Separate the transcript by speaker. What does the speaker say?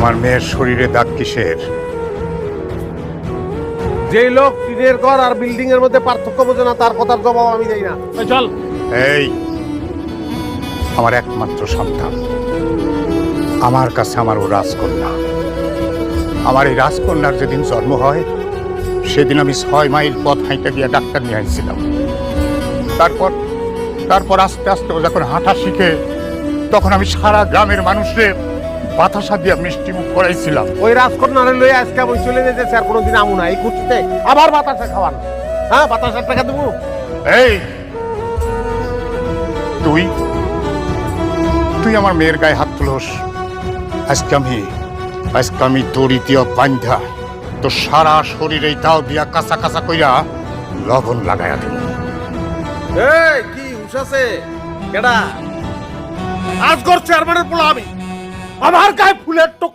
Speaker 1: আমার মেয়ের শরীরে দাগ কিসের?
Speaker 2: যে লোক টিনের ঘর আর বিল্ডিং এর মধ্যে পার্থক্য বোঝে না তার কথার জবাব আমি দেই না। চল।
Speaker 1: এই আমার একমাত্র সন্তান, আমার কাছে আমার ও রাজকন্যা। আমার এই রাজকন্যার যেদিন জন্ম হয় সেদিন আমি 6 মাইল পথ হাঁটা গিয়ে ডাক্তার নিয়ে আসছিলাম। তারপর আস্তে আস্তে ও যখন হাঁটা শিখে তখন আমি সারা গ্রামের মানুষের বাতাসা দিয়ে মিষ্টি মুখ করাইছিলাম।
Speaker 2: ওই রাজকন্যারে লই আজকে আমি চলে যেতেছি, আর কোনোদিন আমু না। এই খুশিতে আবার বাতাসা খাওয়ান। হ্যাঁ, বাতাসার টাকা দেবো।
Speaker 1: এই তুই তুই আমার মেয়ের গায়ে হাত তুলস। আজকে আমি দড়ি দিয়া বান্ধা তো সারা শরীরে তাও দিয়া কাঁচা কাঁচা কইরা লবণ লাগাইয়া দিল।
Speaker 2: এই কি উঠাছে কেডা? আজ করছে চেয়ারম্যানের পোলা আমি। আমার গায়ে ফুলের টোক্কা